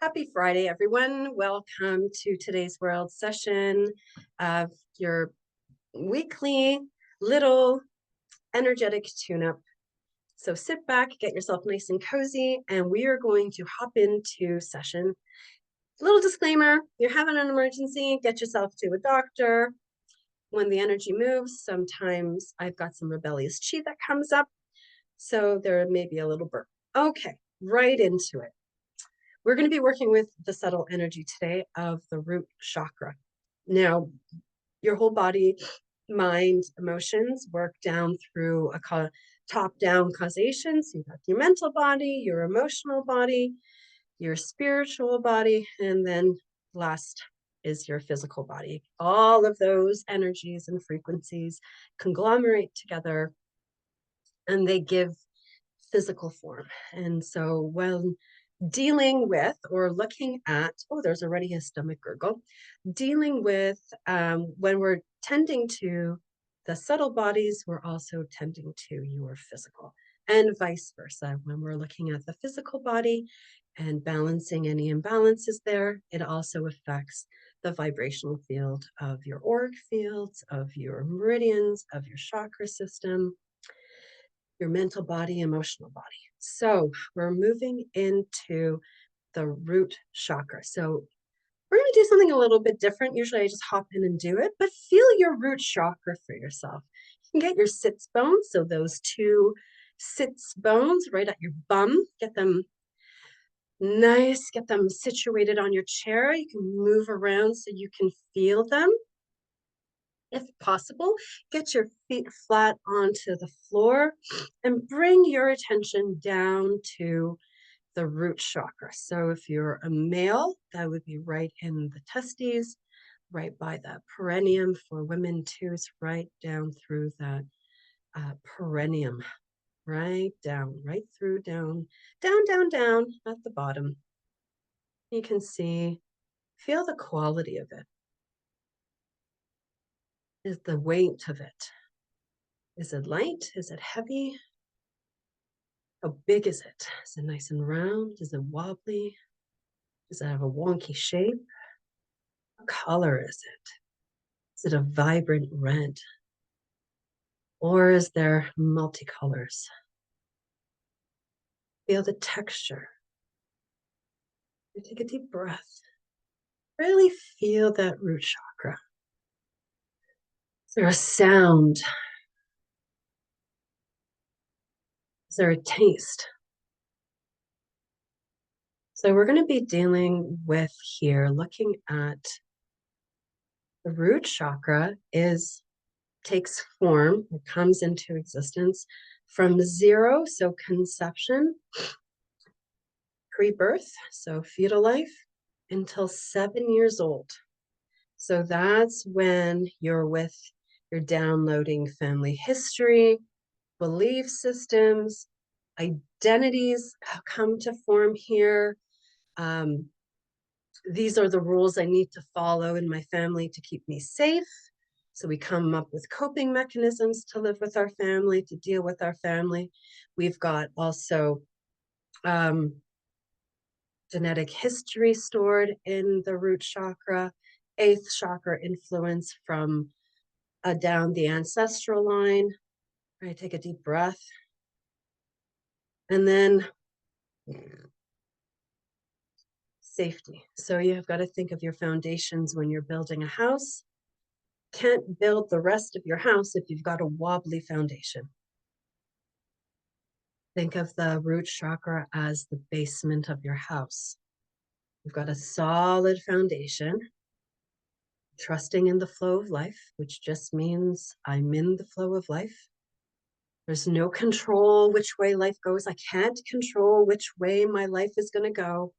Happy Friday, everyone. Welcome to today's World session of your weekly little energetic tune-up. So sit back, get yourself nice and cozy, and we are going to hop into session. Little disclaimer, you're having an emergency, get yourself to a doctor. When the energy moves, sometimes I've got some rebellious chi that comes up, so there may be a little burp. Okay, right into it. We're going to be working with the subtle energy today of the root chakra. Now, your whole body, mind, emotions work down through a top-down causation. So you've got your mental body, your emotional body, your spiritual body, and then last is your physical body. All of those energies and frequencies conglomerate together and they give physical form. And so when dealing with or looking at, oh, there's already a stomach gurgle, dealing with when we're tending to the subtle bodies, we're also tending to your physical, and vice versa. When we're looking at the physical body and balancing any imbalances there, it also affects the vibrational field of your auric fields, of your meridians, of your chakra system, your mental body, emotional body. So we're moving into the root chakra. So we're going to do something a little bit different. Usually I just hop in and do it, but feel your root chakra for yourself. You can get your sits bones, so those two sits bones right at your bum, get them nice, get them situated on your chair. You can move around so you can feel them. If possible, get your feet flat onto the floor and bring your attention down to the root chakra. So if you're a male, that would be right in the testes, right by the perineum. For women too, it's right down through that perineum, right down, right through, down, down, down, down at the bottom. You can see, feel the quality of it. Is the weight of it. Is it light? Is it heavy? How big is it? Is it nice and round? Is it wobbly? Does it have a wonky shape? What color is it? Is it a vibrant red? Or is there multicolors? Feel the texture. Take a deep breath. Really feel that root chakra. Is there a sound? Is there a taste? So we're going to be dealing with here, looking at the root chakra takes form, it comes into existence from zero, so conception, pre-birth, so fetal life, until 7 years old. So that's when you're downloading family history, belief systems, identities come to form here. These are the rules I need to follow in my family to keep me safe. So we come up with coping mechanisms to live with our family, to deal with our family. We've got also genetic history stored in the root chakra, eighth chakra influence from down the ancestral line. All right, take a deep breath. And then safety. So you've got to think of your foundations when you're building a house. Can't build the rest of your house if you've got a wobbly foundation. Think of the root chakra as the basement of your house. You've got a solid foundation, trusting in the flow of life, which just means I'm in the flow of life. There's no control which way life goes. I can't control which way my life is going to go.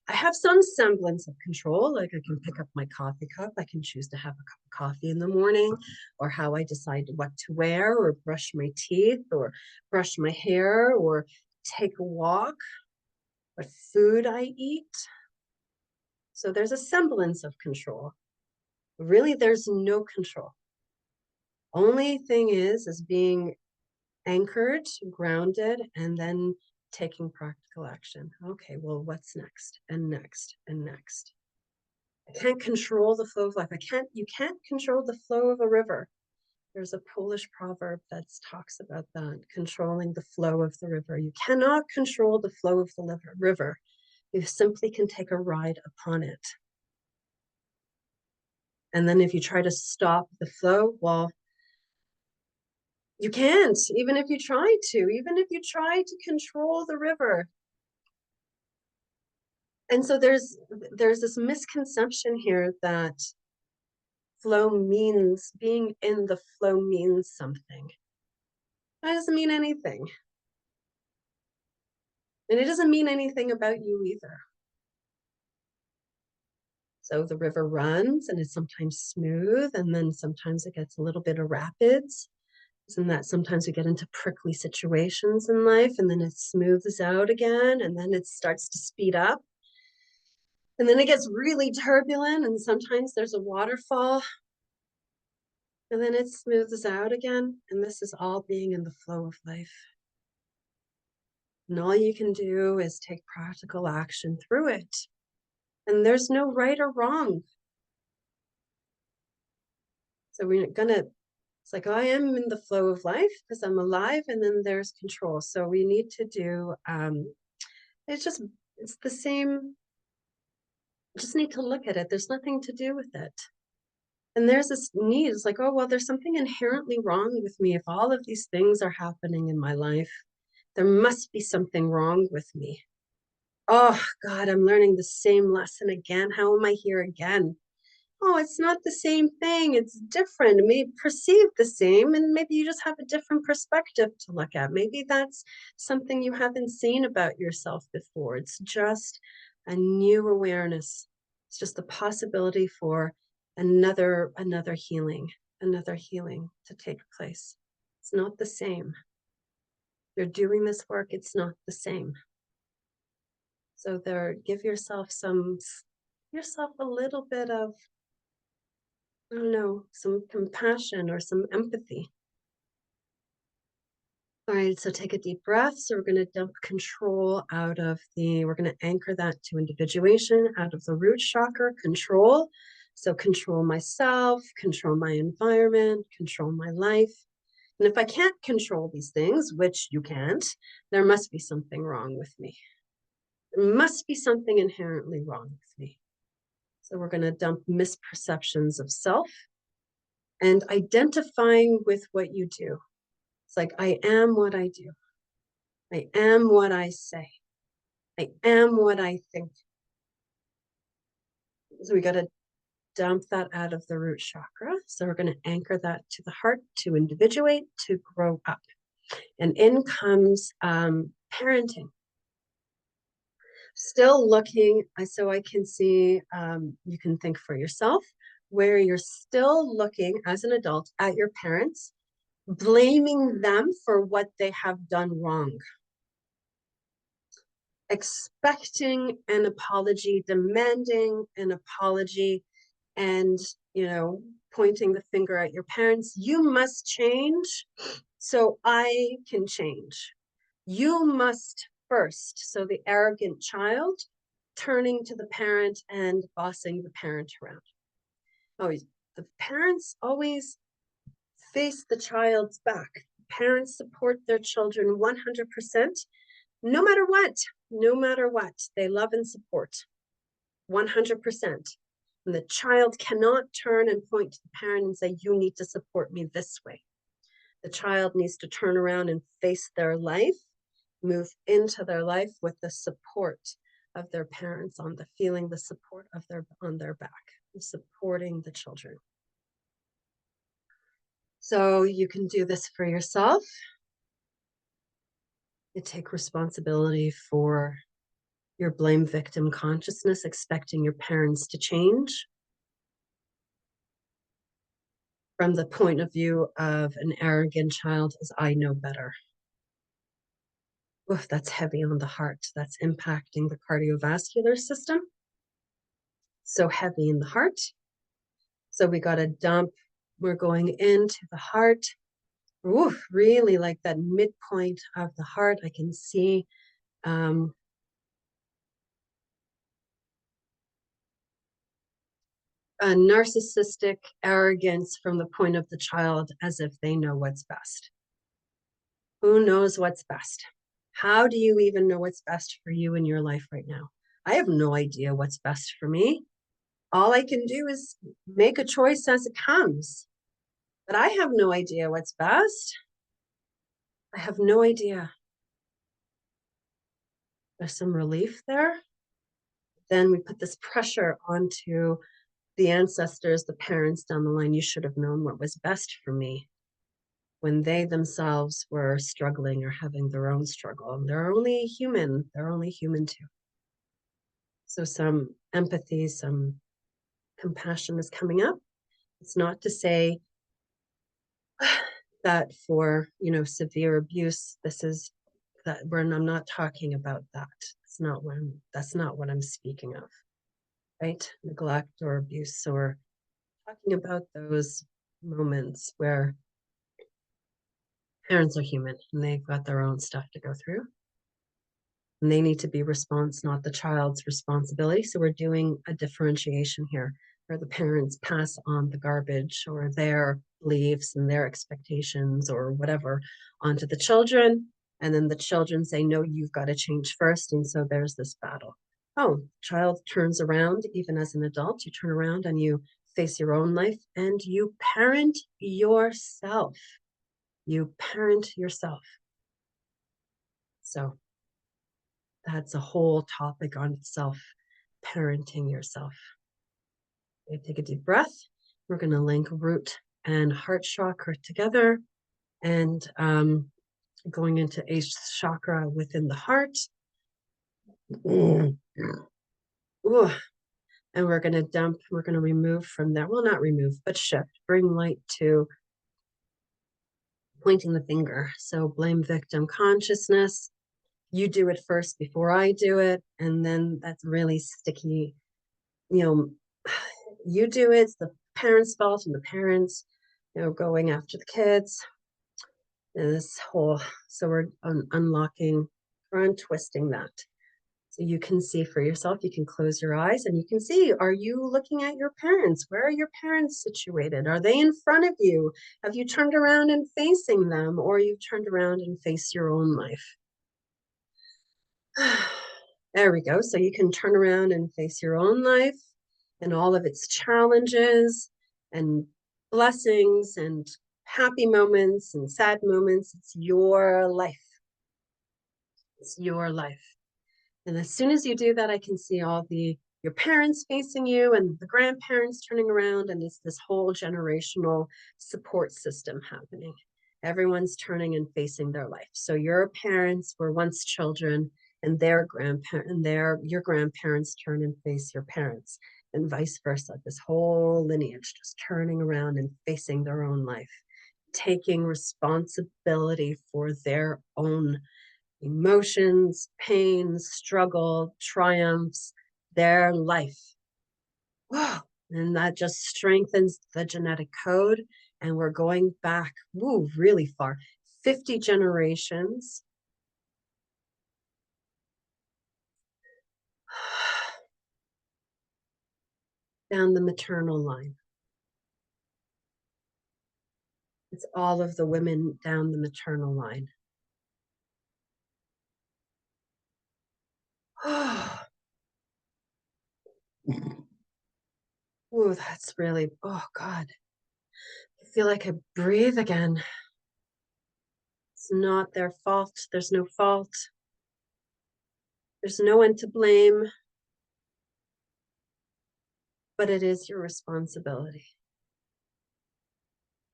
I have some semblance of control, like I can pick up my coffee cup. I can choose to have a cup of coffee in the morning, or how I decide what to wear, or brush my teeth, or brush my hair, or take a walk, what food I eat. So there's a semblance of control. Really, there's no control. Only thing is being anchored, grounded, and then taking practical action. Okay, well, what's next? And next, and next. I can't control the flow of life. You can't control the flow of a river. There's a Polish proverb that talks about that, controlling the flow of the river. You cannot control the flow of the river. You simply can take a ride upon it. And then if you try to stop the flow, well, you can't, even if you try to, even if you try to control the river. And so there's this misconception here that being in the flow means something. That doesn't mean anything. And it doesn't mean anything about you either. So the river runs and it's sometimes smooth, and then sometimes it gets a little bit of rapids. And that sometimes we get into prickly situations in life, and then it smooths out again, and then it starts to speed up. And then it gets really turbulent, and sometimes there's a waterfall, and then it smooths out again. And this is all being in the flow of life. And all you can do is take practical action through it. And there's no right or wrong. So it's like, oh, I am in the flow of life because I'm alive, and then there's control. So we need to do, it's the same. Just need to look at it. There's nothing to do with it. And there's this need. It's like, oh, well, there's something inherently wrong with me. If all of these things are happening in my life, there must be something wrong with me. Oh, God, I'm learning the same lesson again. How am I here again? Oh, it's not the same thing. It's different. It may perceive the same, and maybe you just have a different perspective to look at. Maybe that's something you haven't seen about yourself before. It's just a new awareness. It's just the possibility for another healing to take place. It's not the same. You're doing this work, it's not the same. So give yourself a little bit of, I don't know, some compassion or some empathy. All right, so take a deep breath. So we're going to dump control we're going to anchor that to individuation out of the root chakra, control. So control myself, control my environment, control my life. And if I can't control these things, which you can't, there must be something wrong with me. There must be something inherently wrong with me. So we're going to dump misperceptions of self and identifying with what you do. It's like, I am what I do. I am what I say. I am what I think. So we got to dump that out of the root chakra. So we're going to anchor that to the heart, to individuate, to grow up. And in comes parenting. Still looking, so I can see, you can think for yourself, where you're still looking as an adult at your parents, blaming them for what they have done wrong. Expecting an apology, demanding an apology, and, pointing the finger at your parents. You must change so I can change. You must first. So the arrogant child turning to the parent and bossing the parent around. The parents always face the child's back. Parents support their children 100%, no matter what, they love and support 100%. And the child cannot turn and point to the parent and say, you need to support me this way. The child needs to turn around and face their life, move into their life with the support of their parents, feeling the support on their back, supporting the children. So you can do this for yourself. You take responsibility for your blame victim consciousness, expecting your parents to change from the point of view of an arrogant child as I know better. Oof, that's heavy on the heart. That's impacting the cardiovascular system. So heavy in the heart. So we got to dump. We're going into the heart. Oof, really like that midpoint of the heart. I can see Um, a narcissistic arrogance from the point of the child as if they know what's best. Who knows what's best? How do you even know what's best for you in your life right now? I have no idea what's best for me. All I can do is make a choice as it comes. But I have no idea what's best. I have no idea. There's some relief there. Then we put this pressure onto the ancestors, the parents down the line. You should have known what was best for me when they themselves were struggling or having their own struggle. And they're only human. They're only human too. So some empathy, some compassion is coming up. It's not to say that for, severe abuse, this is that when I'm not talking about that. That's not what I'm speaking of, right? Neglect or abuse. So we're talking about those moments where parents are human and they've got their own stuff to go through. And they need to be not the child's responsibility. So we're doing a differentiation here where the parents pass on the garbage or their beliefs and their expectations or whatever onto the children. And then the children say, no, you've got to change first. And so there's this battle. Oh, child turns around, even as an adult, you turn around and you face your own life and you parent yourself. You parent yourself. So that's a whole topic on itself, parenting yourself. Okay, take a deep breath. We're going to link root and heart chakra together and going into eighth chakra within the heart. Ooh. And we're going to remove from there. Well, not remove, but shift, bring light to pointing the finger. So blame victim consciousness. You do it first before I do it. And then that's really sticky. You do it, it's the parents' fault and the parents, going after the kids. And so we're unlocking or untwisting that. So you can see for yourself, you can close your eyes and you can see, are you looking at your parents? Where are your parents situated? Are they in front of you? Have you turned around and facing them, or you've turned around and face your own life? There we go. So you can turn around and face your own life and all of its challenges and blessings and happy moments and sad moments. It's your life. It's your life. And as soon as you do that, I can see your parents facing you and the grandparents turning around, and it's this whole generational support system happening. Everyone's turning and facing their life. So your parents were once children, and your grandparents turn and face your parents, and vice versa. This whole lineage just turning around and facing their own life, taking responsibility for their own emotions, pains, struggle, triumphs, their life. Wow. And that just strengthens the genetic code. And we're going back, really far, 50 generations. Down the maternal line. It's all of the women down the maternal line. Oh, that's really, oh God. I feel like I breathe again. It's not their fault. There's no fault. There's no one to blame. But it is your responsibility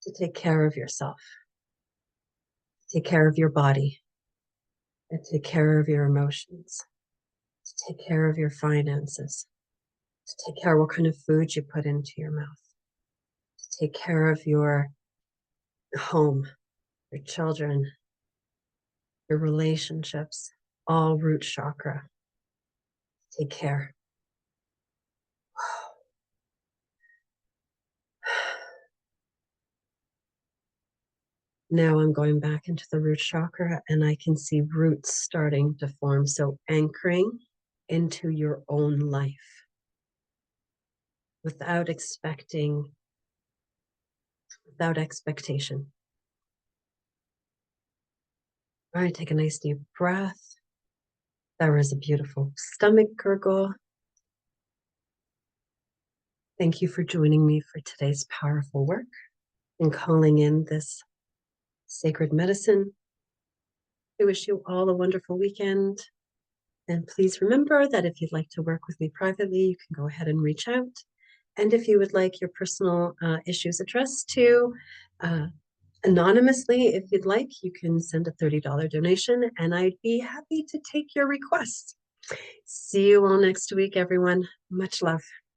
to take care of yourself, take care of your body, and take care of your emotions, to take care of your finances, to take care of what kind of food you put into your mouth, to take care of your home, your children, your relationships, all root chakra. Take care. Now I'm going back into the root chakra and I can see roots starting to form. So anchoring into your own life without expecting, without expectation. All right, take a nice deep breath. That was a beautiful stomach gurgle. Thank you for joining me for today's powerful work and calling in this sacred medicine. I wish you all a wonderful weekend. And please remember that if you'd like to work with me privately, you can go ahead and reach out. And if you would like your personal issues addressed to anonymously, if you'd like, you can send a $30 donation and I'd be happy to take your request. See you all next week, everyone. Much love.